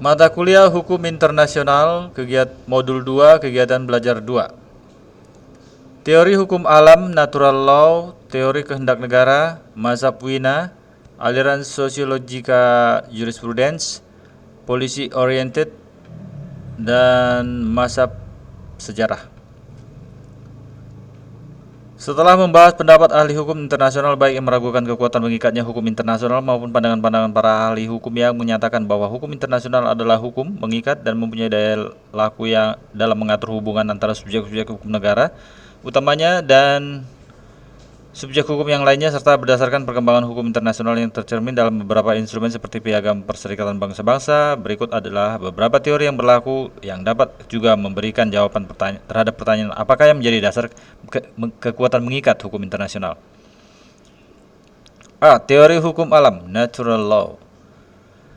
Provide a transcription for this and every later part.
Mata kuliah Hukum Internasional, Modul 2, Kegiatan Belajar 2. Teori Hukum Alam, Natural Law, Teori Kehendak Negara, Mazhab Wina, Aliran Sosiologika Jurisprudence, Policy Oriented, dan Mazhab Sejarah. Setelah membahas pendapat ahli hukum internasional baik yang meragukan kekuatan mengikatnya hukum internasional maupun pandangan-pandangan para ahli hukum yang menyatakan bahwa hukum internasional adalah hukum, mengikat, dan mempunyai daya laku yang dalam mengatur hubungan antara subjek-subjek hukum negara, utamanya dan subjek hukum yang lainnya, serta berdasarkan perkembangan hukum internasional yang tercermin dalam beberapa instrumen seperti Piagam Perserikatan Bangsa-Bangsa, berikut adalah beberapa teori yang berlaku yang dapat juga memberikan jawaban terhadap pertanyaan apakah yang menjadi dasar kekuatan mengikat hukum internasional. A. Teori hukum alam, natural law.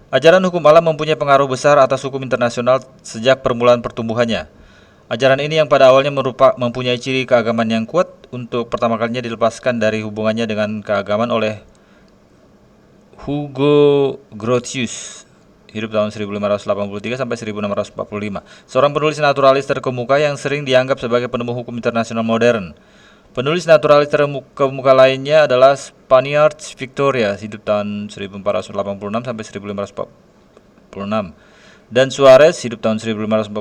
Ajaran hukum alam mempunyai pengaruh besar atas hukum internasional sejak permulaan pertumbuhannya. Ajaran ini yang pada awalnya mempunyai ciri keagamaan yang kuat, untuk pertama kalinya dilepaskan dari hubungannya dengan keagamaan oleh Hugo Grotius, hidup tahun 1583 sampai 1645, seorang penulis naturalis terkemuka yang sering dianggap sebagai penemu hukum internasional modern. Penulis naturalis terkemuka lainnya adalah Spaniard Victoria, hidup tahun 1486 sampai 1546. Dan Suarez, hidup tahun 1548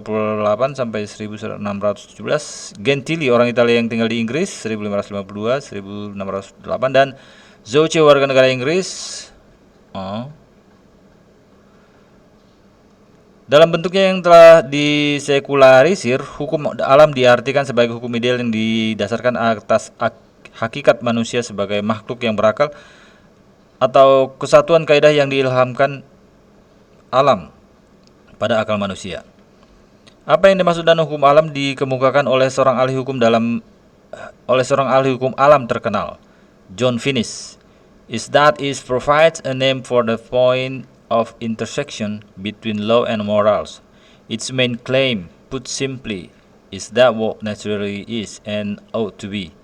sampai 1617. Gentili, orang Italia yang tinggal di Inggris, 1552-1608. Dan Zauche, warga negara Inggris. Dalam bentuknya yang telah disekularisir, hukum alam diartikan sebagai hukum ideal yang didasarkan atas hakikat manusia sebagai makhluk yang berakal atau kesatuan kaidah yang diilhamkan alam pada akal manusia. Apa yang dimaksud dengan hukum alam dikemukakan oleh seorang ahli hukum alam terkenal, John Finnis. Is provides a name for the point of intersection between law and morals. Its main claim, put simply, is that what naturally is and ought to be.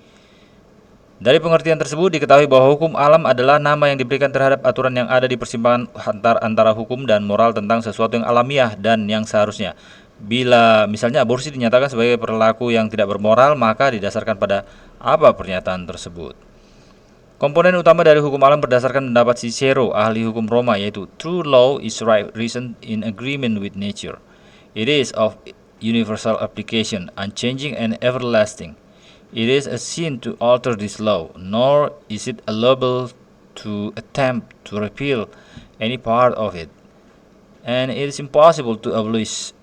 Dari pengertian tersebut diketahui bahwa hukum alam adalah nama yang diberikan terhadap aturan yang ada di persimpangan antara hukum dan moral tentang sesuatu yang alamiah dan yang seharusnya. Bila misalnya aborsi dinyatakan sebagai perilaku yang tidak bermoral, maka didasarkan pada apa pernyataan tersebut. Komponen utama dari hukum alam berdasarkan pendapat Cicero, ahli hukum Roma, yaitu true law is right reason in agreement with nature. It is of universal application, unchanging and everlasting. It is a sin to alter this law, nor is it allowable to attempt to repeal any part of it, and it is impossible to abolish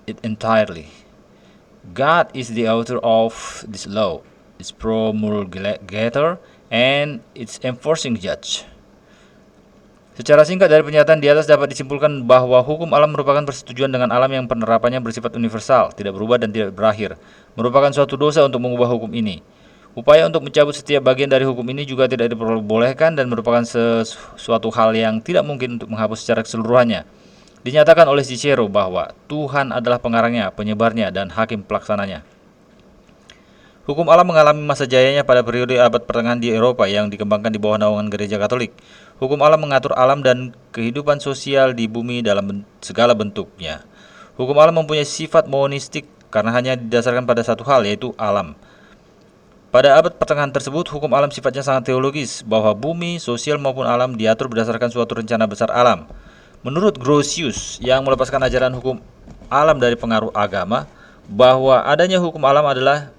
it entirely. God is the author of this law, its promulgator, and its enforcing judge. Secara singkat dari pernyataan di atas dapat disimpulkan bahwa hukum alam merupakan persetujuan dengan alam yang penerapannya bersifat universal, tidak berubah dan tidak berakhir. Merupakan suatu dosa untuk mengubah hukum ini. Upaya untuk mencabut setiap bagian dari hukum ini juga tidak diperbolehkan dan merupakan sesuatu hal yang tidak mungkin untuk menghapus secara keseluruhannya. Dinyatakan oleh Cicero bahwa Tuhan adalah pengarangnya, penyebarnya, dan hakim pelaksananya. Hukum alam mengalami masa jayanya pada periode abad pertengahan di Eropa yang dikembangkan di bawah naungan Gereja Katolik. Hukum alam mengatur alam dan kehidupan sosial di bumi dalam segala bentuknya. Hukum alam mempunyai sifat monistik karena hanya didasarkan pada satu hal, yaitu alam. Pada abad pertengahan tersebut, hukum alam sifatnya sangat teologis, bahwa bumi, sosial maupun alam diatur berdasarkan suatu rencana besar alam. Menurut Grotius, yang melepaskan ajaran hukum alam dari pengaruh agama, bahwa adanya hukum alam adalah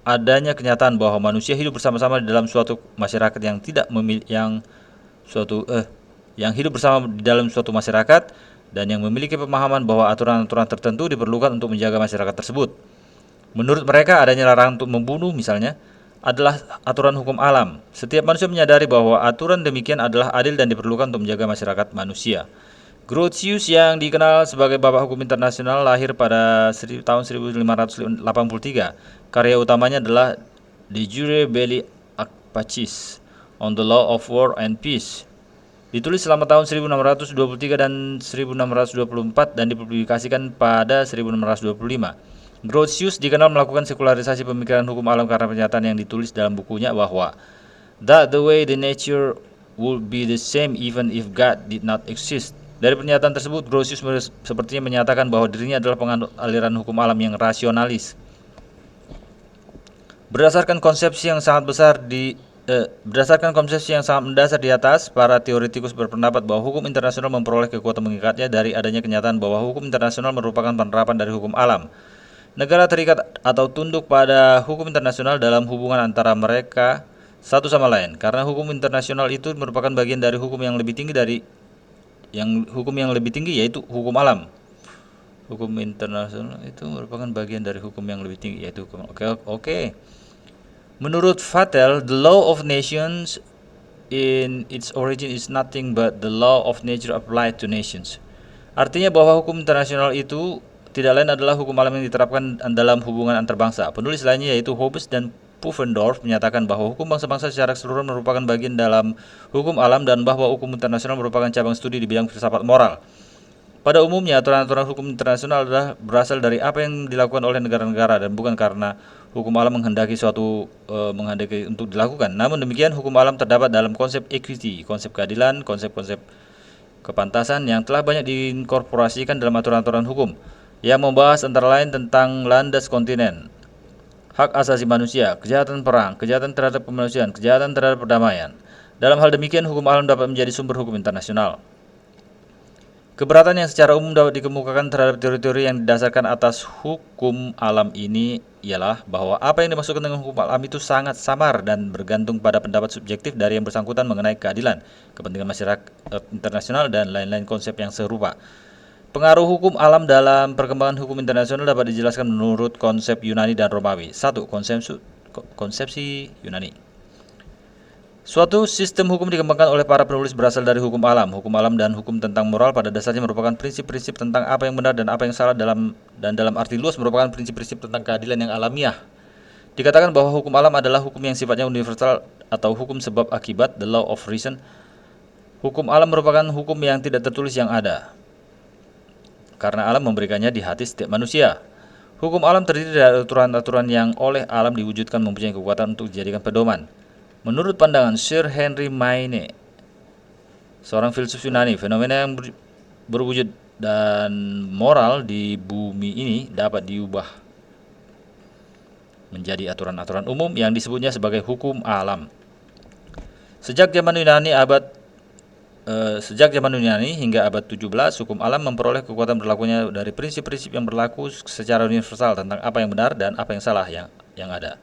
adanya kenyataan bahwa manusia hidup bersama-sama di dalam suatu masyarakat yang hidup bersama di dalam suatu masyarakat dan yang memiliki pemahaman bahwa aturan-aturan tertentu diperlukan untuk menjaga masyarakat tersebut. Menurut mereka, adanya larangan untuk membunuh misalnya adalah aturan hukum alam. Setiap manusia menyadari bahwa aturan demikian adalah adil dan diperlukan untuk menjaga masyarakat manusia. Grotius, yang dikenal sebagai Bapak Hukum Internasional, lahir pada tahun 1583. Karya utamanya adalah De Jure Belli Ac Pacis, On the Law of War and Peace. Ditulis selama tahun 1623 dan 1624 dan dipublikasikan pada 1625. Grotius dikenal melakukan sekularisasi pemikiran hukum alam karena pernyataan yang ditulis dalam bukunya bahwa that the way the nature would be the same even if God did not exist. Dari pernyataan tersebut, Grotius sepertinya menyatakan bahwa dirinya adalah penganut aliran hukum alam yang rasionalis. Berdasarkan konsepsi yang sangat mendasar di atas, para teoretikus berpendapat bahwa hukum internasional memperoleh kekuatan mengikatnya dari adanya kenyataan bahwa hukum internasional merupakan penerapan dari hukum alam. Negara terikat atau tunduk pada hukum internasional dalam hubungan antara mereka satu sama lain, karena hukum internasional itu merupakan bagian dari hukum yang lebih tinggi yaitu hukum alam. Hukum internasional itu merupakan bagian dari hukum yang lebih tinggi yaitu hukum. Oke. Menurut Vattel, the law of nations in its origin is nothing but the law of nature applied to nations. Artinya bahwa hukum internasional itu tidak lain adalah hukum alam yang diterapkan dalam hubungan antar bangsa. Penulis lainnya yaitu Hobbes dan Pufendorf menyatakan bahwa hukum bangsa-bangsa secara keseluruhan merupakan bagian dalam hukum alam dan bahwa hukum internasional merupakan cabang studi di bidang filsafat moral. Pada umumnya, aturan-aturan hukum internasional adalah berasal dari apa yang dilakukan oleh negara-negara dan bukan karena hukum alam menghendaki untuk dilakukan. Namun demikian, hukum alam terdapat dalam konsep equity, konsep keadilan, konsep-konsep kepantasan yang telah banyak diinkorporasikan dalam aturan-aturan hukum yang membahas antara lain tentang landas kontinen, hak asasi manusia, kejahatan perang, kejahatan terhadap kemanusiaan, kejahatan terhadap perdamaian. Dalam hal demikian, hukum alam dapat menjadi sumber hukum internasional. Keberatan yang secara umum dapat dikemukakan terhadap teori-teori yang didasarkan atas hukum alam ini ialah bahwa apa yang dimaksudkan dengan hukum alam itu sangat samar dan bergantung pada pendapat subjektif dari yang bersangkutan mengenai keadilan, kepentingan masyarakat internasional, dan lain-lain konsep yang serupa. Pengaruh hukum alam dalam perkembangan hukum internasional dapat dijelaskan menurut konsep Yunani dan Romawi. 1. Konsepsi Yunani. Suatu sistem hukum dikembangkan oleh para penulis berasal dari hukum alam. Hukum alam dan hukum tentang moral pada dasarnya merupakan prinsip-prinsip tentang apa yang benar dan apa yang salah dalam arti luas merupakan prinsip-prinsip tentang keadilan yang alamiah. Dikatakan bahwa hukum alam adalah hukum yang sifatnya universal atau hukum sebab akibat, the law of reason. Hukum alam merupakan hukum yang tidak tertulis yang ada, karena alam memberikannya di hati setiap manusia. Hukum alam terdiri dari aturan-aturan yang oleh alam diwujudkan mempunyai kekuatan untuk dijadikan pedoman. Menurut pandangan Sir Henry Maine, seorang filsuf Yunani, fenomena yang berwujud dan moral di bumi ini dapat diubah menjadi aturan-aturan umum yang disebutnya sebagai hukum alam. Sejak zaman Yunani hingga abad 17, hukum alam memperoleh kekuatan berlakunya dari prinsip-prinsip yang berlaku secara universal tentang apa yang benar dan apa yang salah yang ada,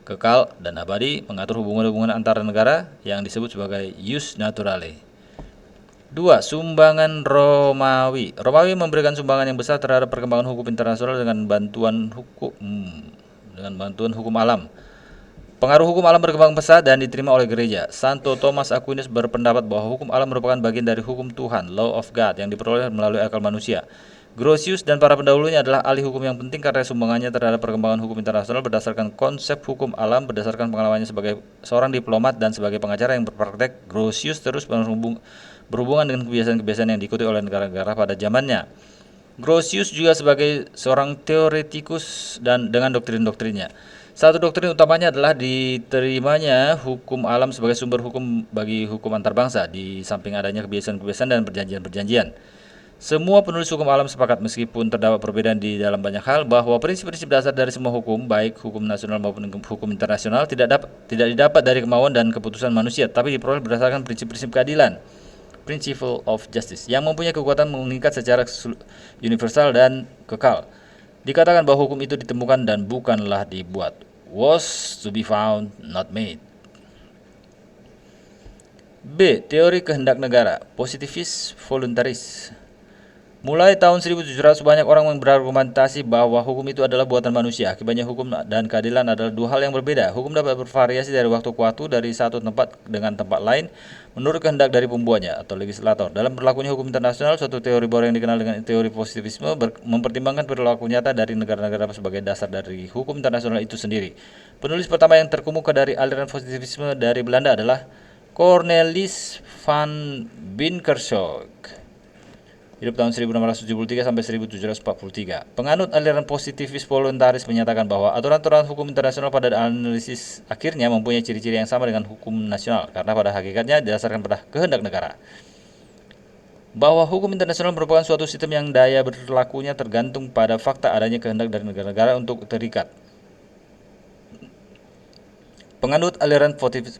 kekal dan abadi, mengatur hubungan-hubungan antara negara yang disebut sebagai jus naturale. 2. Sumbangan Romawi. Romawi memberikan sumbangan yang besar terhadap perkembangan hukum internasional dengan bantuan hukum alam. Pengaruh hukum alam berkembang pesat dan diterima oleh gereja. Santo Thomas Aquinas berpendapat bahwa hukum alam merupakan bagian dari hukum Tuhan, law of God, yang diperoleh melalui akal manusia. Grotius dan para pendahulunya adalah ahli hukum yang penting karena sumbangannya terhadap perkembangan hukum internasional berdasarkan konsep hukum alam. Berdasarkan pengalamannya sebagai seorang diplomat dan sebagai pengacara yang berpraktek, Grotius terus berhubungan dengan kebiasaan-kebiasaan yang diikuti oleh negara-negara pada zamannya. Grotius juga sebagai seorang teoretikus dan dengan doktrin-doktrinnya. Satu doktrin utamanya adalah diterimanya hukum alam sebagai sumber hukum bagi hukum antar bangsa, di samping adanya kebiasaan-kebiasaan dan perjanjian-perjanjian. Semua penulis hukum alam sepakat, meskipun terdapat perbedaan di dalam banyak hal, bahwa prinsip-prinsip dasar dari semua hukum, baik hukum nasional maupun hukum internasional, tidak didapat dari kemauan dan keputusan manusia, tapi diperoleh berdasarkan prinsip-prinsip keadilan, principle of justice, yang mempunyai kekuatan mengikat secara universal dan kekal. Dikatakan bahwa hukum itu ditemukan dan bukanlah dibuat, was to be found, not made. B. Teori kehendak negara, positivist voluntaris. Mulai tahun 1700 banyak orang yang berargumentasi bahwa hukum itu adalah buatan manusia. Akibatnya hukum dan keadilan adalah dua hal yang berbeda. Hukum dapat bervariasi dari waktu ke waktu dari satu tempat dengan tempat lain menurut kehendak dari pembuatnya atau legislator. Dalam berlakunya hukum internasional, suatu teori baru yang dikenal dengan teori positivisme mempertimbangkan perilaku nyata dari negara-negara sebagai dasar dari hukum internasional itu sendiri. Penulis pertama yang terkemuka dari aliran positivisme dari Belanda adalah Cornelis van Binkershoek. Hidup tahun 1673 sampai 1743. Penganut aliran positivis voluntaris menyatakan bahwa aturan-aturan hukum internasional pada analisis akhirnya mempunyai ciri-ciri yang sama dengan hukum nasional karena pada hakikatnya didasarkan pada kehendak negara. bahwa hukum internasional merupakan suatu sistem yang daya berlakunya tergantung pada fakta adanya kehendak dari negara-negara untuk terikat. Penganut aliran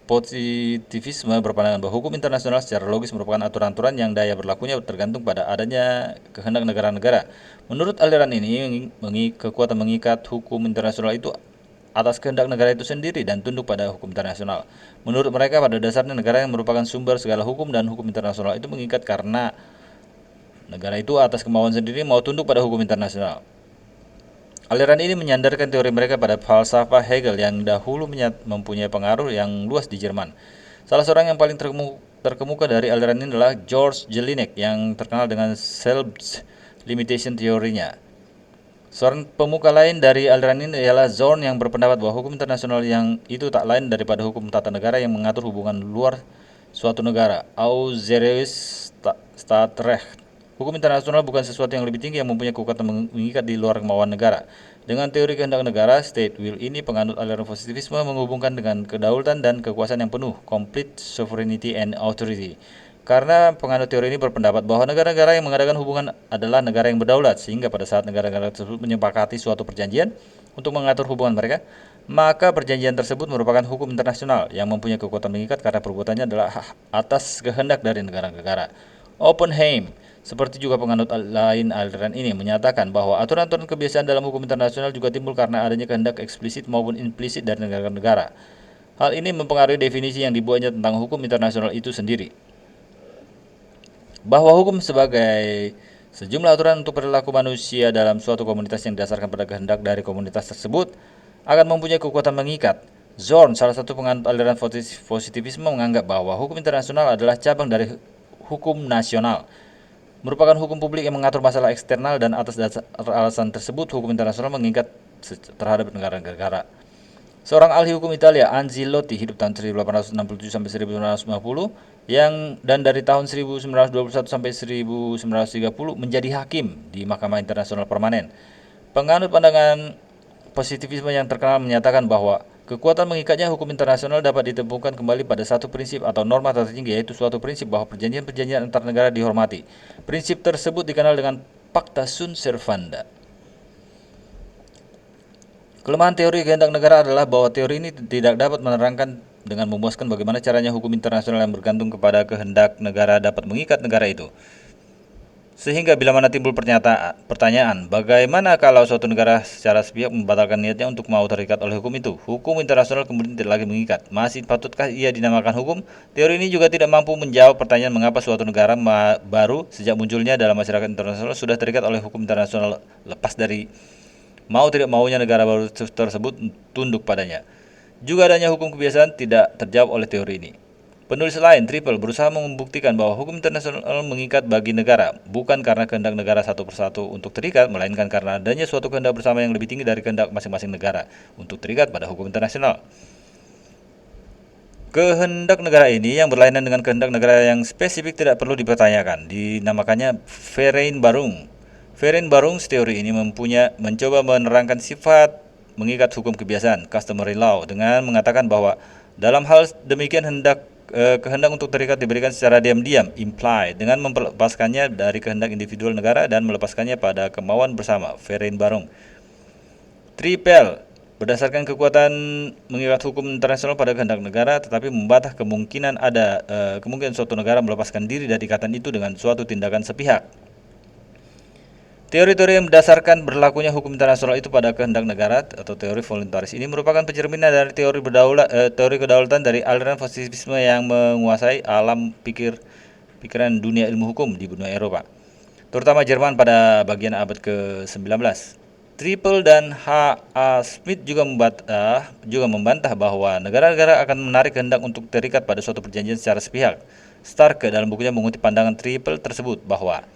positivisme berpandangan bahwa hukum internasional secara logis merupakan aturan-aturan yang daya berlakunya tergantung pada adanya kehendak negara-negara. Menurut aliran ini, kekuatan mengikat hukum internasional itu atas kehendak negara itu sendiri dan tunduk pada hukum internasional. Menurut mereka, pada dasarnya negara yang merupakan sumber segala hukum dan hukum internasional itu mengikat karena negara itu atas kemauan sendiri mau tunduk pada hukum internasional. Aliran ini menyandarkan teori mereka pada falsafah Hegel yang dahulu mempunyai pengaruh yang luas di Jerman. Salah seorang yang paling terkemuka dari aliran ini adalah George Jelinek yang terkenal dengan self-limitation teorinya. Seorang pemuka lain dari aliran ini ialah Zorn yang berpendapat bahwa hukum internasional yang itu tak lain daripada hukum tata negara yang mengatur hubungan luar suatu negara, Äußeres Staatsrecht. Hukum internasional bukan sesuatu yang lebih tinggi yang mempunyai kekuatan mengikat di luar kemauan negara. Dengan teori kehendak negara, state will ini, penganut aliran positivisme menghubungkan dengan kedaulatan dan kekuasaan yang penuh, complete sovereignty and authority. Karena penganut teori ini berpendapat bahwa negara-negara yang mengadakan hubungan adalah negara yang berdaulat, sehingga pada saat negara-negara tersebut menyepakati suatu perjanjian untuk mengatur hubungan mereka, maka perjanjian tersebut merupakan hukum internasional yang mempunyai kekuatan mengikat karena perbuatannya adalah atas kehendak dari negara-negara. Oppenheim, seperti juga penganut lain aliran ini, menyatakan bahwa aturan-aturan kebiasaan dalam hukum internasional juga timbul karena adanya kehendak eksplisit maupun implisit dari negara-negara. Hal ini mempengaruhi definisi yang dibuatnya tentang hukum internasional itu sendiri. Bahwa hukum sebagai sejumlah aturan untuk perilaku manusia dalam suatu komunitas yang didasarkan pada kehendak dari komunitas tersebut akan mempunyai kekuatan mengikat. Zorn, salah satu penganut aliran positivisme, menganggap bahwa hukum internasional adalah cabang dari hukum nasional, merupakan hukum publik yang mengatur masalah eksternal, dan atas dasar alasan tersebut hukum internasional mengikat terhadap negara-negara. Seorang ahli hukum Italia, Anzilotti, hidup tahun 1867 sampai 1950, dan dari tahun 1921 sampai 1930 menjadi hakim di Mahkamah Internasional Permanen. Penganut pandangan positivisme yang terkenal menyatakan bahwa kekuatan mengikatnya hukum internasional dapat ditemukan kembali pada satu prinsip atau norma tertinggi, yaitu suatu prinsip bahwa perjanjian-perjanjian antar negara dihormati. Prinsip tersebut dikenal dengan Pacta sunt servanda. Kelemahan teori kehendak negara adalah bahwa teori ini tidak dapat menerangkan dengan memuaskan bagaimana caranya hukum internasional yang bergantung kepada kehendak negara dapat mengikat negara itu. Sehingga bila mana timbul pertanyaan, bagaimana kalau suatu negara secara sepihak membatalkan niatnya untuk mau terikat oleh hukum itu? Hukum internasional kemudian tidak lagi mengikat. Masih patutkah ia dinamakan hukum? Teori ini juga tidak mampu menjawab pertanyaan mengapa suatu negara baru sejak munculnya dalam masyarakat internasional sudah terikat oleh hukum internasional, lepas dari mau tidak maunya negara baru tersebut tunduk padanya. Juga adanya hukum kebiasaan tidak terjawab oleh teori ini. Penulis lain, Triple, berusaha membuktikan bahwa hukum internasional mengikat bagi negara, bukan karena kehendak negara satu persatu untuk terikat, melainkan karena adanya suatu kehendak bersama yang lebih tinggi dari kehendak masing-masing negara untuk terikat pada hukum internasional. Kehendak negara ini yang berlainan dengan kehendak negara yang spesifik tidak perlu dipertanyakan, dinamakannya Vereinbarung. Vereinbarung teori ini mencoba menerangkan sifat mengikat hukum kebiasaan, customary law, dengan mengatakan bahwa dalam hal demikian kehendak untuk terikat diberikan secara diam-diam, implied, dengan melepaskannya dari kehendak individual negara dan melepaskannya pada kemauan bersama, Vereinbarung. Triple, berdasarkan kekuatan mengikat hukum internasional pada kehendak negara, tetapi membatah kemungkinan suatu negara melepaskan diri dari ikatan itu dengan suatu tindakan sepihak. Teori-teori yang berdasarkan berlakunya hukum internasional itu pada kehendak negara atau teori voluntaris ini merupakan pencerminan dari teori kedaulatan dari aliran positivisme yang menguasai alam pikiran dunia ilmu hukum di benua Eropa, terutama Jerman pada bagian abad ke-19. Triple dan H.A. Smith juga membantah bahwa negara-negara akan menarik kehendak untuk terikat pada suatu perjanjian secara sepihak. Starke dalam bukunya mengutip pandangan Triple tersebut bahwa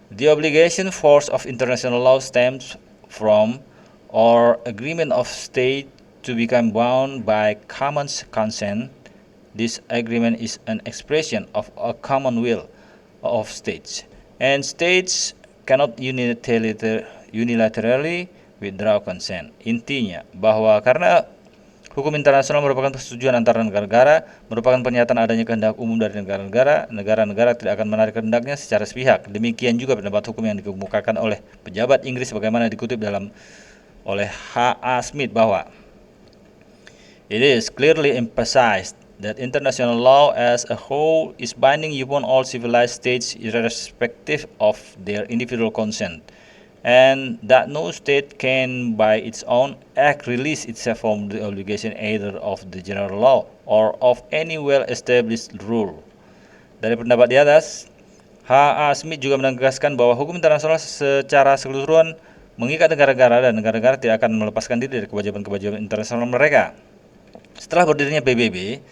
the obligation force of international law stems from or agreement of state to become bound by common consent. This agreement is an expression of a common will of states, and states cannot unilaterally withdraw consent. Intinya bahwa karena Hukum internasional merupakan persetujuan antara negara-negara, merupakan pernyataan adanya kehendak umum dari negara-negara. Negara-negara tidak akan menarik kehendaknya secara sepihak. Demikian juga pendapat hukum yang dikemukakan oleh pejabat Inggris sebagaimana dikutip oleh H.A. Smith bahwa it is clearly emphasized that international law as a whole is binding upon all civilized states irrespective of their individual consent, and that no state can by its own act release itself from the obligation either of the general law or of any well-established rule. Dari pendapat di atas, H.A. Smith juga menegaskan bahwa hukum internasional secara keseluruhan mengikat negara-negara dan negara-negara tidak akan melepaskan diri dari kewajiban-kewajiban internasional mereka. Setelah berdirinya PBB,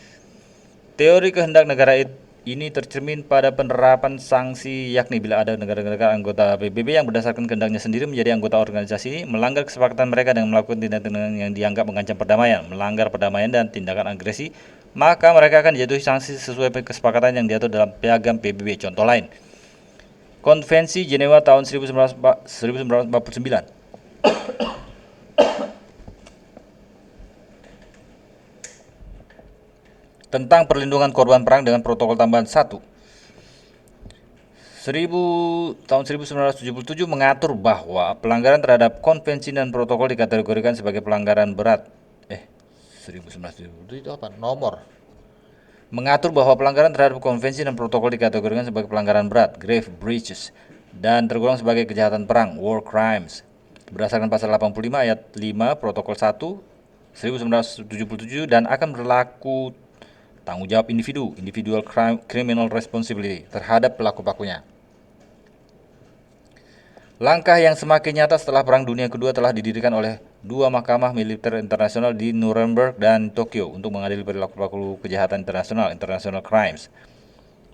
teori kehendak negara ini tercermin pada penerapan sanksi, yakni bila ada negara-negara anggota PBB yang berdasarkan kehendaknya sendiri menjadi anggota organisasi ini, melanggar kesepakatan mereka dengan melakukan tindakan yang dianggap mengancam perdamaian, melanggar perdamaian dan tindakan agresi, maka mereka akan dijatuhi sanksi sesuai kesepakatan yang diatur dalam piagam PBB. Contoh lain, Konvensi Jenewa tahun 1949 tentang perlindungan korban perang dengan protokol tambahan 1 tahun 1977 mengatur bahwa pelanggaran terhadap konvensi dan protokol dikategorikan sebagai pelanggaran berat. 1977 itu apa? Nomor. Mengatur bahwa pelanggaran terhadap konvensi dan protokol dikategorikan sebagai pelanggaran berat, grave breaches, dan tergolong sebagai kejahatan perang, war crimes. Berdasarkan pasal 85 ayat 5 protokol 1 1977 dan akan berlaku tanggung jawab individual criminal responsibility terhadap pelaku-pelakunya. Langkah yang semakin nyata setelah Perang Dunia Kedua telah didirikan oleh dua mahkamah militer internasional di Nuremberg dan Tokyo untuk mengadili pelaku-pelaku kejahatan international crimes,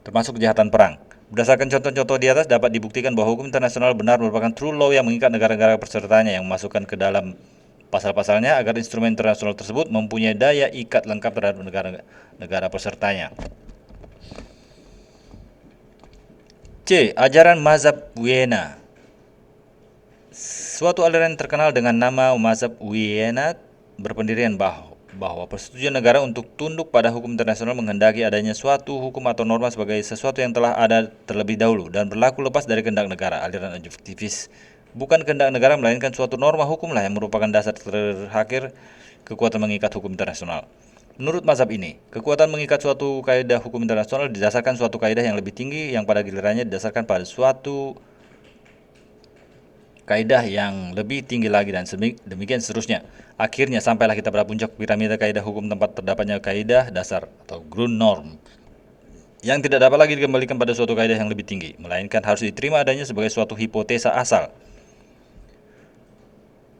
termasuk kejahatan perang. Berdasarkan contoh-contoh di atas dapat dibuktikan bahwa hukum internasional benar merupakan true law yang mengikat negara-negara pesertanya, yang memasukkan ke dalam pasal-pasalnya agar instrumen internasional tersebut mempunyai daya ikat lengkap terhadap negara pesertanya. C. Ajaran Mazhab Wiena. Suatu aliran terkenal dengan nama Mazhab Wiena berpendirian bahwa persetujuan negara untuk tunduk pada hukum internasional menghendaki adanya suatu hukum atau norma sebagai sesuatu yang telah ada terlebih dahulu dan berlaku lepas dari kehendak negara. Aliran objektivis bukan kehendak negara, melainkan suatu norma hukumlah yang merupakan dasar terakhir kekuatan mengikat hukum internasional. Menurut mazhab ini, kekuatan mengikat suatu kaidah hukum internasional didasarkan suatu kaidah yang lebih tinggi yang pada gilirannya didasarkan pada suatu kaidah yang lebih tinggi lagi, dan demikian seterusnya. Akhirnya sampailah kita pada puncak piramida kaidah hukum tempat terdapatnya kaidah dasar atau Grundnorm yang tidak dapat lagi dikembalikan pada suatu kaidah yang lebih tinggi, melainkan harus diterima adanya sebagai suatu hipotesa asal.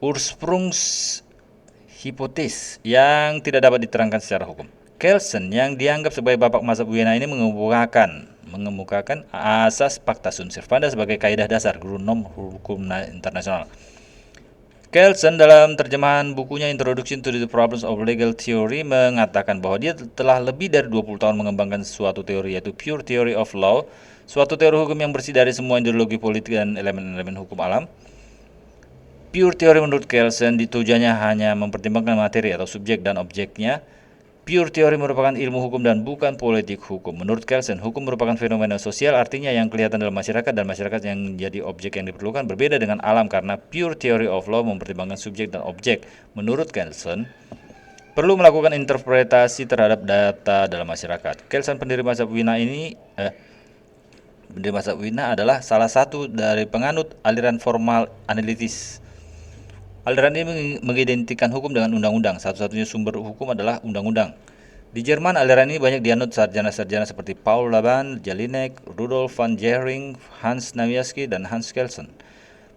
Ursprungshypothese yang tidak dapat diterangkan secara hukum. Kelsen yang dianggap sebagai bapak mazhab Wiena ini mengemukakan asas pacta sunt servanda sebagai kaidah dasar Grundnorm hukum internasional. Kelsen dalam terjemahan bukunya Introduction to the Problems of Legal Theory mengatakan bahwa dia telah lebih dari 20 tahun mengembangkan suatu teori, yaitu pure theory of law, suatu teori hukum yang bersih dari semua ideologi politik dan elemen-elemen hukum alam. Pure theory menurut Kelsen tujuannya hanya mempertimbangkan materi atau subjek dan objeknya. Pure theory merupakan ilmu hukum dan bukan politik hukum. Menurut Kelsen, hukum merupakan fenomena sosial, artinya yang kelihatan dalam masyarakat, dan masyarakat yang menjadi objek yang diperlukan berbeda dengan alam karena pure theory of law mempertimbangkan subjek dan objek. Menurut Kelsen, perlu melakukan interpretasi terhadap data dalam masyarakat. Kelsen, pendiri mazhab Wiena adalah salah satu dari penganut aliran formal analitis. Aliran ini mengidentikan hukum dengan undang-undang. Satu-satunya sumber hukum adalah undang-undang. Di Jerman, aliran ini banyak dianut sarjana-sarjana seperti Paul Laban, Jelinek, Rudolf van Jhering, Hans Nawiaski, dan Hans Kelsen.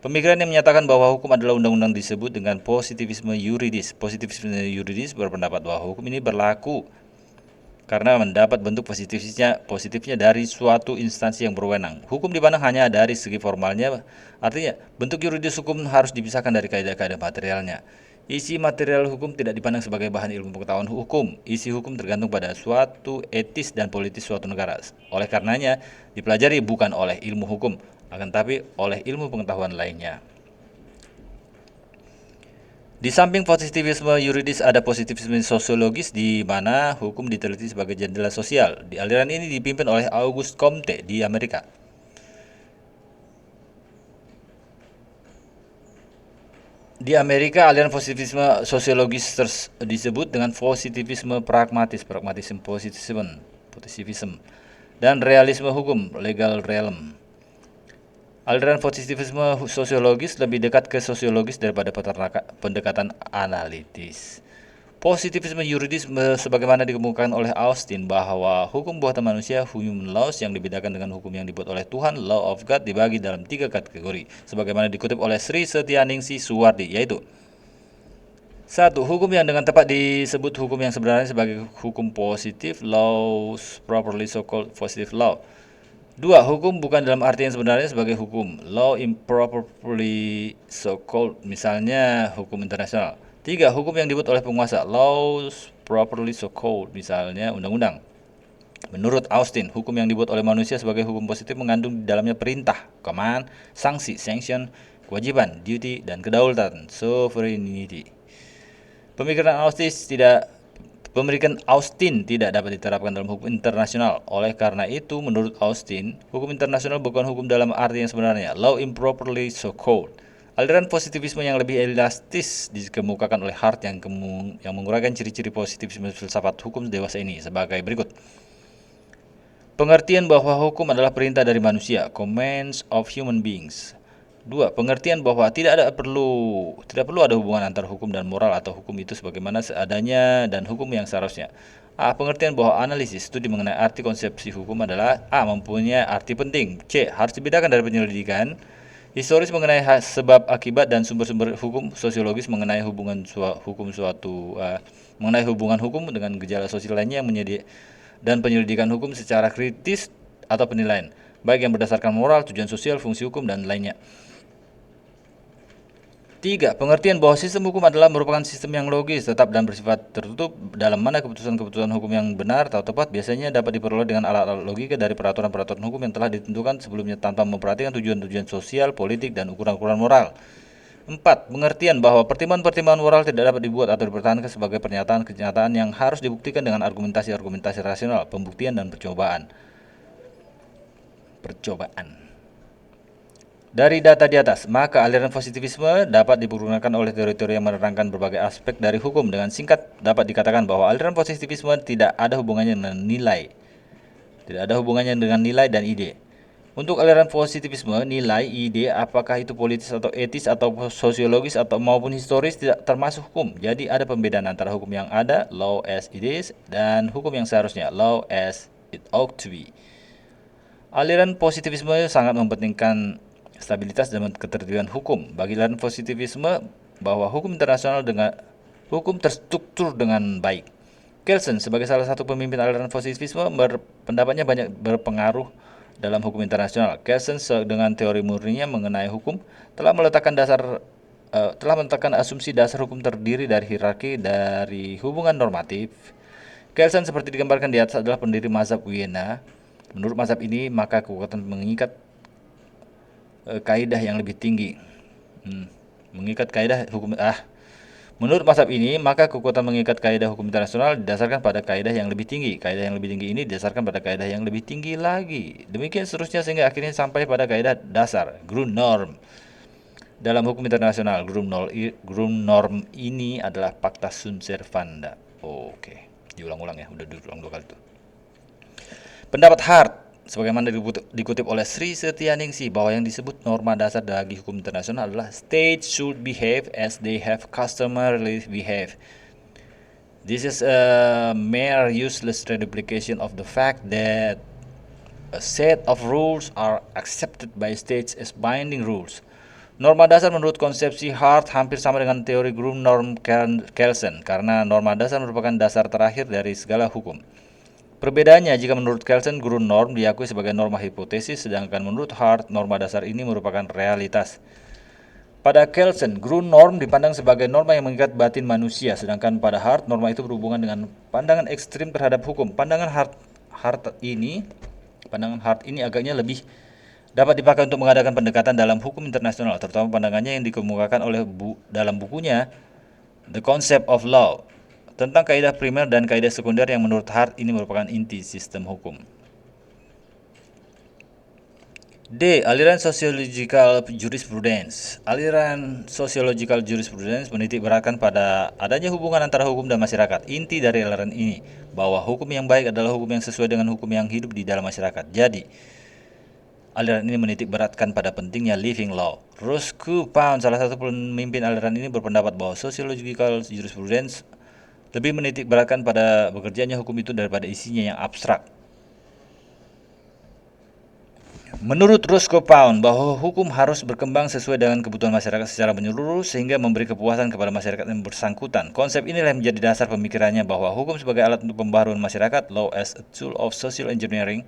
Pemikiran yang menyatakan bahwa hukum adalah undang-undang disebut dengan positivisme yuridis. Positivisme yuridis berpendapat bahwa hukum ini berlaku karena mendapat bentuk positifnya dari suatu instansi yang berwenang. Hukum dipandang hanya dari segi formalnya, artinya bentuk yuridis hukum harus dipisahkan dari kaidah-kaidah materialnya. Isi material hukum tidak dipandang sebagai bahan ilmu pengetahuan hukum. Isi hukum tergantung pada suatu etis dan politis suatu negara. Oleh karenanya, dipelajari bukan oleh ilmu hukum, akan tapi oleh ilmu pengetahuan lainnya. Di samping positivisme yuridis ada positivisme sosiologis di mana hukum diteliti sebagai jendela sosial. Di aliran ini dipimpin oleh Auguste Comte di Amerika. Di Amerika, aliran positivisme sosiologis disebut dengan positivisme pragmatis, positivism, dan realisme hukum, legal realm. Aliran positivisme sosiologis lebih dekat ke sosiologis daripada pendekatan analitis. Positivisme yuridis sebagaimana dikemukakan oleh Austin bahwa hukum buatan manusia, human laws, yang dibedakan dengan hukum yang dibuat oleh Tuhan, law of God, dibagi dalam 3 kategori sebagaimana dikutip oleh Sri Setyaningsih Suwardi, yaitu: 1. Hukum yang dengan tepat disebut hukum yang sebenarnya sebagai hukum positif, laws properly so called positive law. 2. Hukum bukan dalam arti yang sebenarnya sebagai hukum, law improperly so called, misalnya hukum internasional. 3. Hukum yang dibuat oleh penguasa, laws properly so called, misalnya undang-undang. Menurut Austin, hukum yang dibuat oleh manusia sebagai hukum positif mengandung di dalamnya perintah, command, sanksi, sanction, kewajiban, duty, dan kedaulatan, sovereignty. Pemikiran Austin tidak dapat diterapkan dalam hukum internasional. Oleh karena itu, menurut Austin, hukum internasional bukan hukum dalam arti yang sebenarnya, law improperly so called. Aliran positivisme yang lebih elastis dikemukakan oleh Hart yang menguraikan ciri-ciri positivisme filsafat hukum dewasa ini sebagai berikut. Pengertian bahwa hukum adalah perintah dari manusia, commands of human beings. 2. Pengertian bahwa tidak perlu ada hubungan antara hukum dan moral atau hukum itu sebagaimana seadanya dan hukum yang seharusnya. A. Pengertian bahwa analisis studi mengenai arti konsepsi hukum adalah: A. Mempunyai arti penting. C. Harus dibedakan dari penyelidikan historis mengenai sebab akibat dan sumber-sumber hukum, sosiologis mengenai hubungan hukum dengan gejala sosial lainnya yang dan penyelidikan hukum secara kritis atau penilaian, baik yang berdasarkan moral, tujuan sosial, fungsi hukum, dan lainnya. 3. Pengertian bahwa sistem hukum adalah merupakan sistem yang logis, tetap, dan bersifat tertutup, dalam mana keputusan-keputusan hukum yang benar atau tepat biasanya dapat diperoleh dengan alat-alat logika dari peraturan-peraturan hukum yang telah ditentukan sebelumnya tanpa memperhatikan tujuan-tujuan sosial, politik, dan ukuran-ukuran moral. 4. Pengertian bahwa pertimbangan-pertimbangan moral tidak dapat dibuat atau dipertahankan sebagai pernyataan-kenyataan yang harus dibuktikan dengan argumentasi-argumentasi rasional, pembuktian, dan percobaan. Dari data di atas, maka aliran positivisme dapat dipergunakan oleh teori-teori yang menerangkan berbagai aspek dari hukum. Dengan singkat, dapat dikatakan bahwa aliran positivisme tidak ada hubungannya dengan nilai. Dan ide. Untuk aliran positivisme, nilai, ide, apakah itu politis atau etis atau sosiologis atau maupun historis, tidak termasuk hukum. Jadi ada pembedaan antara hukum yang ada, law as it is, dan hukum yang seharusnya, law as it ought to be. Aliran positivisme sangat mementingkan stabilitas dan ketertiban hukum. Bagi aliran positivisme bahwa hukum terstruktur dengan baik. Kelsen sebagai salah satu pemimpin aliran positivisme pendapatnya banyak berpengaruh dalam hukum internasional. Kelsen dengan teori murninya mengenai hukum telah meletakkan asumsi dasar hukum terdiri dari hierarki dari hubungan normatif. Kelsen seperti digambarkan di atas adalah pendiri mazhab Wiener. Menurut mazhab ini, maka kekuatan mengikat kaidah yang lebih tinggi. Menurut mazhab ini, maka kekuatan mengikat kaidah hukum internasional didasarkan pada kaidah yang lebih tinggi. Kaidah yang lebih tinggi ini didasarkan pada kaidah yang lebih tinggi lagi. Demikian seterusnya sehingga akhirnya sampai pada kaidah dasar, Grundnorm. Dalam hukum internasional, Grundnorm ini adalah Pacta sunt servanda. Oke, diulang-ulang ya, udah diulang 2 kali tuh. Pendapat Hart sebagaimana dikutip oleh Sri Setyaningsih bahwa yang disebut norma dasar bagi hukum internasional adalah states should behave as they have customarily behaved. This is a mere useless reduplication of the fact that a set of rules are accepted by states as binding rules. Norma dasar menurut konsepsi Hart hampir sama dengan teori Grundnorm Kelsen karena norma dasar merupakan dasar terakhir dari segala hukum. Perbedaannya, jika menurut Kelsen, Grundnorm diakui sebagai norma hipotesis, sedangkan menurut Hart, norma dasar ini merupakan realitas. Pada Kelsen, Grundnorm dipandang sebagai norma yang mengikat batin manusia, sedangkan pada Hart, norma itu berhubungan dengan pandangan ekstrim terhadap hukum. Pandangan Hart ini agaknya lebih dapat dipakai untuk mengadakan pendekatan dalam hukum internasional, terutama pandangannya yang dikemukakan oleh dalam bukunya The concept of law, tentang kaidah primer dan kaidah sekunder yang menurut Hart ini merupakan inti sistem hukum. D. Aliran Sociological Jurisprudence. Aliran Sociological Jurisprudence menitik beratkan pada adanya hubungan antara hukum dan masyarakat. Inti dari aliran ini bahwa hukum yang baik adalah hukum yang sesuai dengan hukum yang hidup di dalam masyarakat. Jadi, aliran ini menitik beratkan pada pentingnya living law. Roscoe Pound, salah satu pemimpin aliran ini, berpendapat bahwa Sociological Jurisprudence lebih menitik beratkan pada bekerjanya hukum itu daripada isinya yang abstrak. Menurut Roscoe Pound, bahwa hukum harus berkembang sesuai dengan kebutuhan masyarakat secara menyeluruh sehingga memberi kepuasan kepada masyarakat yang bersangkutan. Konsep inilah yang menjadi dasar pemikirannya bahwa hukum sebagai alat untuk pembaharuan masyarakat, law as a tool of social engineering.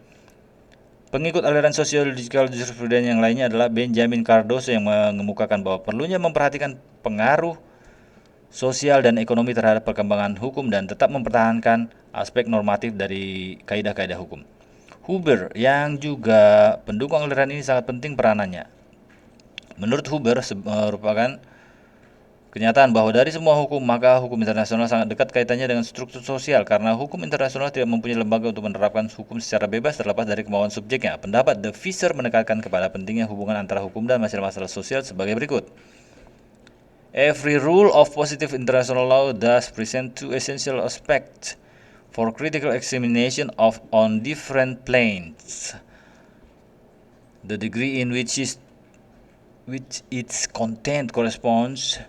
Pengikut aliran Sociological Jurisprudence yang lainnya adalah Benjamin Cardoso yang mengemukakan bahwa perlunya memperhatikan pengaruh sosial dan ekonomi terhadap perkembangan hukum dan tetap mempertahankan aspek normatif dari kaidah-kaidah hukum. Huber, yang juga pendukung aliran ini, sangat penting peranannya. Menurut Huber, merupakan kenyataan bahwa dari semua hukum, maka hukum internasional sangat dekat kaitannya dengan struktur sosial, karena hukum internasional tidak mempunyai lembaga untuk menerapkan hukum secara bebas terlepas dari kemauan subjeknya. Pendapat De Visser menekankan kepada pentingnya hubungan antara hukum dan masalah-masalah sosial sebagai berikut. Every rule of positive international law thus present two essential aspects for critical examination of on different planes: the degree in which its content corresponds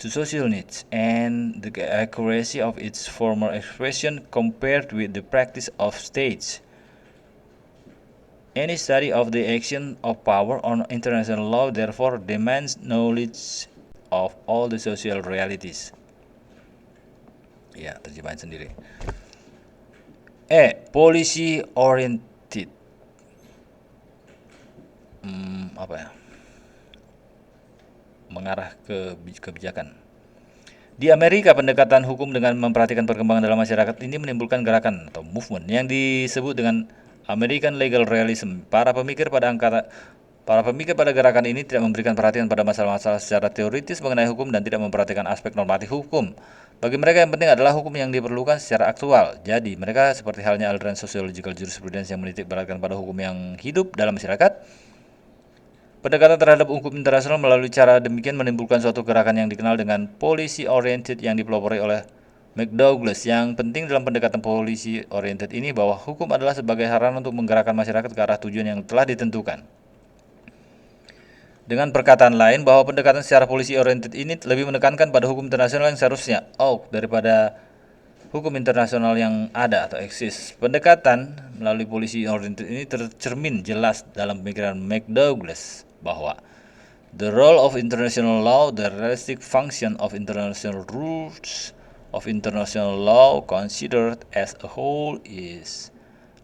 to social needs, and the accuracy of its formal expression compared with the practice of states. Any study of the action of power on international law therefore demands knowledge of all the social realities. Ya, terjemahan sendiri. Policy oriented. Mengarah ke kebijakan. Di Amerika, pendekatan hukum dengan memperhatikan perkembangan dalam masyarakat ini menimbulkan gerakan atau movement yang disebut dengan American Legal Realism. Para pemikir pada gerakan ini tidak memberikan perhatian pada masalah-masalah secara teoritis mengenai hukum dan tidak memperhatikan aspek normatif hukum. Bagi mereka yang penting adalah hukum yang diperlukan secara aktual. Jadi, mereka seperti halnya aliran Sociological Jurisprudence yang menitik beratkan pada hukum yang hidup dalam masyarakat. Pendekatan terhadap hukum internasional melalui cara demikian menimbulkan suatu gerakan yang dikenal dengan policy oriented yang dipelopori oleh McDouglas. Yang penting dalam pendekatan policy oriented ini bahwa hukum adalah sebagai sarana untuk menggerakkan masyarakat ke arah tujuan yang telah ditentukan. Dengan perkataan lain, bahwa pendekatan secara policy oriented ini lebih menekankan pada hukum internasional yang seharusnya daripada hukum internasional yang ada atau eksis. Pendekatan melalui policy oriented ini tercermin jelas dalam pemikiran McDouglas bahwa the role of international law, the realistic function of international rules of international law considered as a whole, is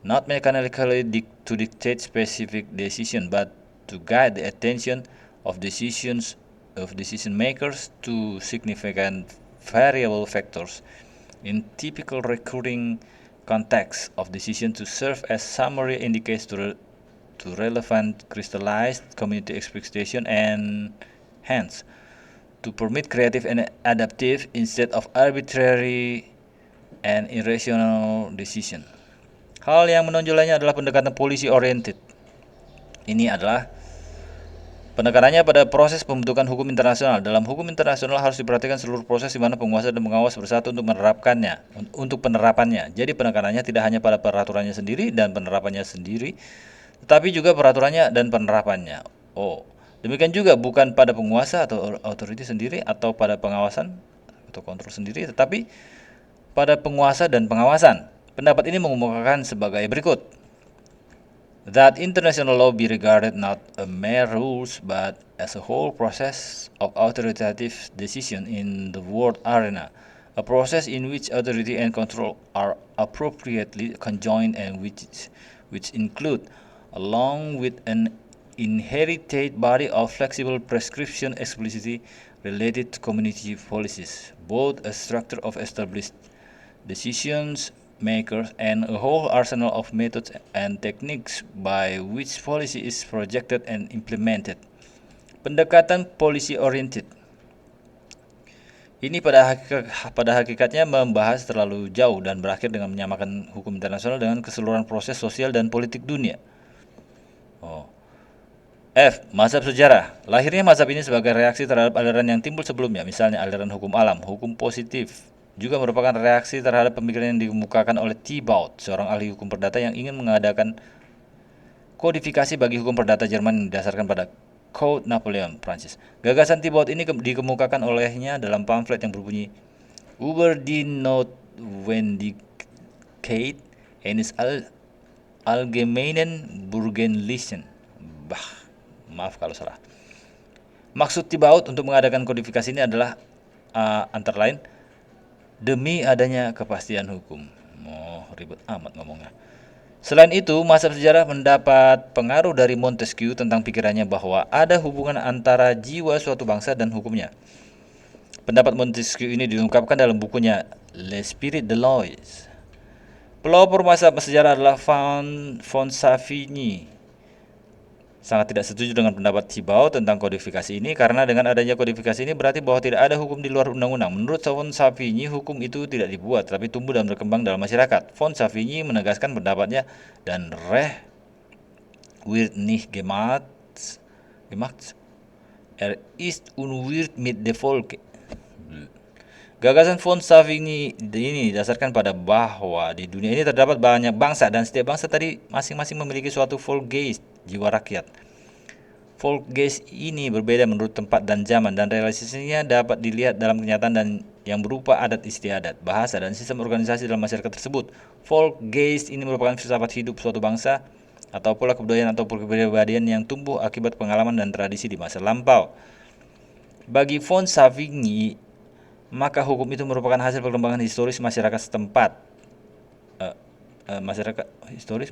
not mechanically to dictate specific decision, but to guide the attention of decision makers to significant variable factors in typical recurring context of decision to serve as summary indicates to relevant crystallized community expectation, and hence to permit creative and adaptive instead of arbitrary and irrational decision. Hal yang menonjolnya adalah pendekatan policy oriented. Ini adalah penekanannya pada proses pembentukan hukum internasional. Dalam hukum internasional harus diperhatikan seluruh proses di mana penguasa dan pengawas bersatu untuk penerapannya. Jadi penekanannya tidak hanya pada peraturannya sendiri dan penerapannya sendiri, tetapi juga peraturannya dan penerapannya. Demikian juga bukan pada penguasa atau otoritas sendiri atau pada pengawasan atau kontrol sendiri, tetapi pada penguasa dan pengawasan. Pendapat ini mengemukakan sebagai berikut: that international law be regarded not as mere rules but as a whole process of authoritative decision in the world arena, a process in which authority and control are appropriately conjoined and which include, along with an inherited body of flexible prescription explicitly related to community policies, both a structure of established decisions makers and a whole arsenal of methods and techniques by which policy is projected and implemented. Pendekatan policy oriented Ini pada hakikatnya membahas terlalu jauh dan berakhir dengan menyamakan hukum internasional dengan keseluruhan proses sosial dan politik dunia. Oh. F. Mazhab sejarah. Lahirnya mazhab ini sebagai reaksi terhadap aliran yang timbul sebelumnya, misalnya aliran hukum alam, hukum positif. Juga merupakan reaksi terhadap pemikiran yang dikemukakan oleh Thibaut, seorang ahli hukum perdata yang ingin mengadakan kodifikasi bagi hukum perdata Jerman yang didasarkan pada Code Napoleon Prancis. Gagasan Thibaut ini dikemukakan olehnya dalam pamflet yang berbunyi Über die Notwendigkeit eines allgemeinen Burgenlichen. Maaf kalau salah. Maksud Thibaut untuk mengadakan kodifikasi ini adalah antara lain demi adanya kepastian hukum. Ribet amat ngomongnya. Selain itu, mazhab sejarah mendapat pengaruh dari Montesquieu tentang pikirannya bahwa ada hubungan antara jiwa suatu bangsa dan hukumnya. Pendapat Montesquieu ini diungkapkan dalam bukunya L'Esprit de Lois. Pelopor mazhab sejarah adalah von Savigny. Sangat tidak setuju dengan pendapat Thibaut tentang kodifikasi ini karena dengan adanya kodifikasi ini berarti bahwa tidak ada hukum di luar undang-undang. Menurut von Savigny, hukum itu tidak dibuat tapi tumbuh dan berkembang dalam masyarakat. Von Savigny menegaskan pendapatnya dan wird nicht gemacht, ist unwird mit dem Volk. Gagasan von Savigny ini didasarkan pada bahwa di dunia ini terdapat banyak bangsa dan setiap bangsa tadi masing-masing memiliki suatu Volksgeist, jiwa rakyat. Volksgeist ini berbeda menurut tempat dan zaman dan realisasinya dapat dilihat dalam kenyataan dan yang berupa adat istiadat, bahasa dan sistem organisasi dalam masyarakat tersebut. Volksgeist ini merupakan filsafat hidup suatu bangsa atau pola kebudayaan atau kepribadian yang tumbuh akibat pengalaman dan tradisi di masa lampau. Bagi von Savigny, maka hukum itu merupakan hasil perkembangan historis masyarakat setempat.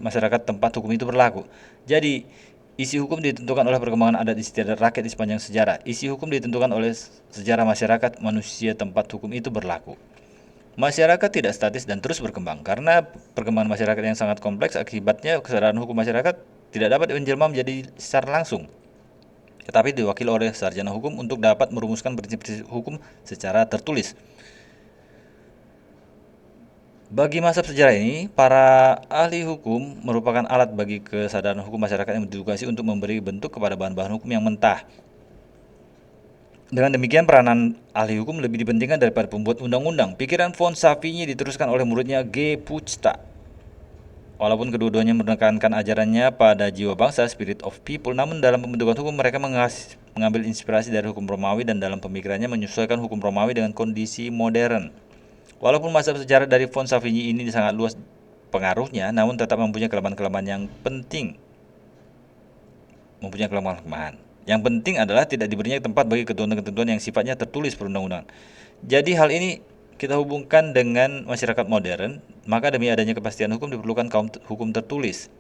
Masyarakat tempat hukum itu berlaku. Jadi, isi hukum ditentukan oleh perkembangan adat istiadat rakyat di sepanjang sejarah. Isi hukum ditentukan oleh sejarah masyarakat manusia tempat hukum itu berlaku. Masyarakat tidak statis dan terus berkembang. Karena perkembangan masyarakat yang sangat kompleks, akibatnya kesadaran hukum masyarakat tidak dapat menjelma menjadi secara langsung, tetapi diwakili oleh sarjana hukum untuk dapat merumuskan prinsip-prinsip hukum secara tertulis. Bagi mazhab sejarah ini, para ahli hukum merupakan alat bagi kesadaran hukum masyarakat yang diedukasi untuk memberi bentuk kepada bahan-bahan hukum yang mentah. Dengan demikian, peranan ahli hukum lebih dipentingkan daripada pembuat undang-undang. Pikiran von Savigny diteruskan oleh muridnya G. Puchta. Walaupun kedua-duanya menekankan ajarannya pada jiwa bangsa, spirit of people, namun dalam pembentukan hukum mereka mengambil inspirasi dari hukum Romawi dan dalam pemikirannya menyesuaikan hukum Romawi dengan kondisi modern. Walaupun mazhab sejarah dari von Savigny ini sangat luas pengaruhnya, namun tetap mempunyai kelemahan-kelemahan yang penting. Yang penting adalah tidak diberinya tempat bagi ketentuan-ketentuan yang sifatnya tertulis perundang-undangan. Jadi hal ini kita hubungkan dengan masyarakat modern, maka demi adanya kepastian hukum diperlukan hukum tertulis.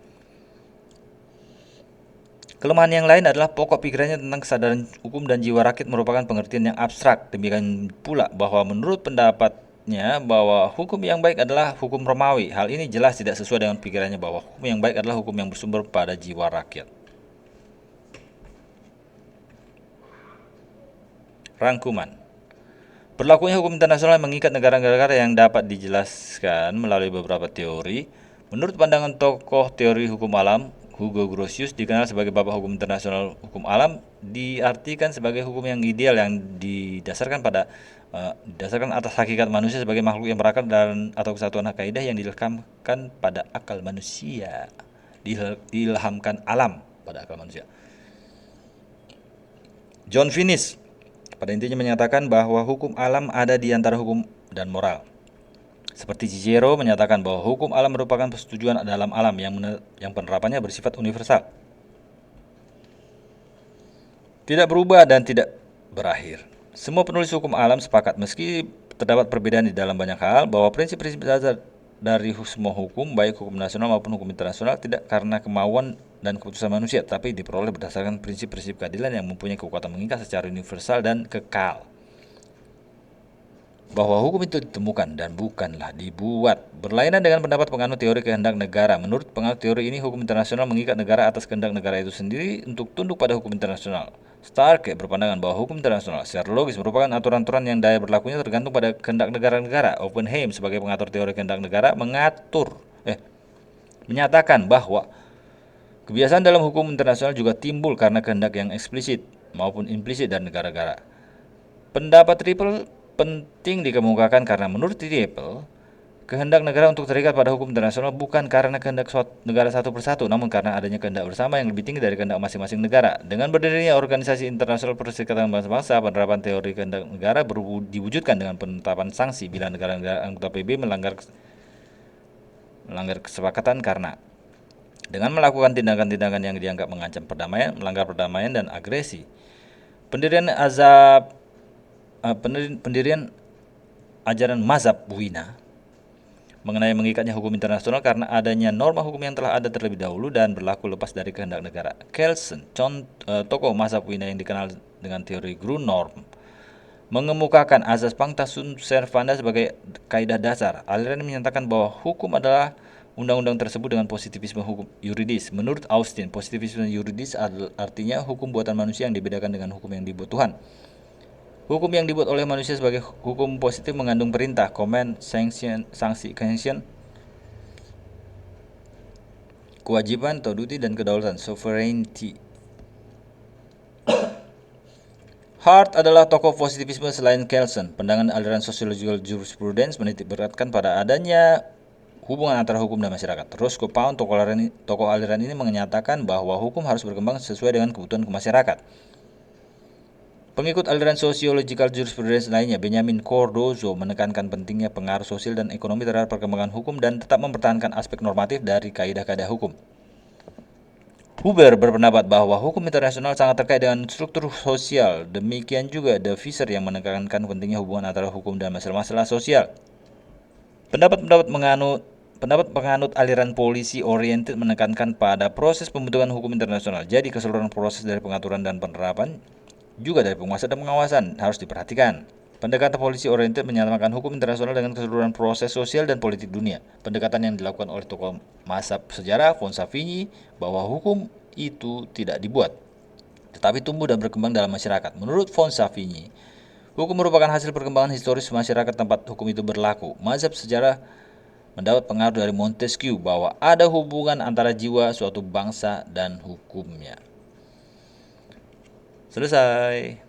Kelemahan yang lain adalah pokok pikirannya tentang kesadaran hukum dan jiwa rakyat merupakan pengertian yang abstrak. Demikian pula bahwa menurut pendapatnya bahwa hukum yang baik adalah hukum Romawi. Hal ini jelas tidak sesuai dengan pikirannya bahwa hukum yang baik adalah hukum yang bersumber pada jiwa rakyat. Rangkuman. Berlakunya hukum internasional mengikat negara-negara yang dapat dijelaskan melalui beberapa teori. Menurut pandangan tokoh teori hukum alam, Hugo Grotius dikenal sebagai bapak hukum internasional. Hukum alam diartikan sebagai hukum yang ideal yang didasarkan atas hakikat manusia sebagai makhluk yang berakal dan atau kesatuan kaidah yang diilhamkan pada akal manusia. Diilhamkan alam pada akal manusia. John Finnis pada intinya menyatakan bahwa hukum alam ada di antara hukum dan moral. Seperti Cicero menyatakan bahwa hukum alam merupakan persetujuan dalam alam yang penerapannya bersifat universal, tidak berubah dan tidak berakhir. Semua penulis hukum alam sepakat meski terdapat perbedaan di dalam banyak hal bahwa prinsip-prinsip dasar dari semua hukum, baik hukum nasional maupun hukum internasional, tidak karena kemauan dan keputusan manusia, tapi diperoleh berdasarkan prinsip-prinsip keadilan yang mempunyai kekuatan mengikat secara universal dan kekal. Bahwa hukum itu ditemukan dan bukanlah dibuat. Berlainan dengan pendapat penganut teori kehendak negara. Menurut penganut teori ini, hukum internasional mengikat negara atas kehendak negara itu sendiri untuk tunduk pada hukum internasional. Stark berpandangan bahwa hukum internasional secara logis merupakan aturan-aturan yang daya berlakunya tergantung pada kehendak negara-negara. Oppenheim sebagai pengatur teori kehendak negara menyatakan bahwa kebiasaan dalam hukum internasional juga timbul karena kehendak yang eksplisit maupun implisit dari negara-negara. Pendapat Triple penting dikemukakan karena menurut Triple, kehendak negara untuk terikat pada hukum internasional bukan karena kehendak negara satu persatu, namun karena adanya kehendak bersama yang lebih tinggi dari kehendak masing-masing negara. Dengan berdirinya Organisasi Internasional Perserikatan Bangsa-Bangsa, penerapan teori kehendak negara diwujudkan dengan penetapan sanksi bila negara-negara anggota PBB melanggar kesepakatan karena dengan melakukan tindakan-tindakan yang dianggap mengancam perdamaian, melanggar perdamaian dan agresi. Pendirian ajaran mazhab Wina mengenai mengikatnya hukum internasional karena adanya norma hukum yang telah ada terlebih dahulu dan berlaku lepas dari kehendak negara. Kelsen, tokoh mazhab Wina yang dikenal dengan teori Grundnorm, mengemukakan azas pacta sunt servanda sebagai kaidah dasar. Aliran ini menyatakan bahwa hukum adalah undang-undang tersebut dengan positivisme hukum yuridis. Menurut Austin, positivisme yuridis artinya hukum buatan manusia yang dibedakan dengan hukum yang dibuat Tuhan. Hukum yang dibuat oleh manusia sebagai hukum positif mengandung perintah, command, sanction, kewajiban atau duty dan kedaulatan, sovereignty. Hart adalah tokoh positivisme selain Kelsen. Pandangan aliran sociological jurisprudence menitik beratkan pada adanya hubungan antara hukum dan masyarakat. Roscoe Pound, tokoh aliran ini menyatakan bahwa hukum harus berkembang sesuai dengan kebutuhan masyarakat. Pengikut aliran sociological jurisprudence lainnya, Benjamin Cardozo menekankan pentingnya pengaruh sosial dan ekonomi terhadap perkembangan hukum dan tetap mempertahankan aspek normatif dari kaidah-kaidah hukum. Huber berpendapat bahwa hukum internasional sangat terkait dengan struktur sosial. Demikian juga De Visser yang menekankan pentingnya hubungan antara hukum dan masalah-masalah sosial. Pendapat penganut aliran polisi oriented menekankan pada proses pembentukan hukum internasional. Jadi keseluruhan proses dari pengaturan dan penerapan juga dari penguasa dan pengawasan harus diperhatikan. Pendekatan polisi oriented menyamakan hukum internasional dengan keseluruhan proses sosial dan politik dunia. Pendekatan yang dilakukan oleh tokoh mazhab sejarah von Savigny bahwa hukum itu tidak dibuat, tetapi tumbuh dan berkembang dalam masyarakat. Menurut von Savigny, hukum merupakan hasil perkembangan historis masyarakat tempat hukum itu berlaku. Mazhab sejarah mendapat pengaruh dari Montesquieu bahwa ada hubungan antara jiwa suatu bangsa dan hukumnya. Selesai.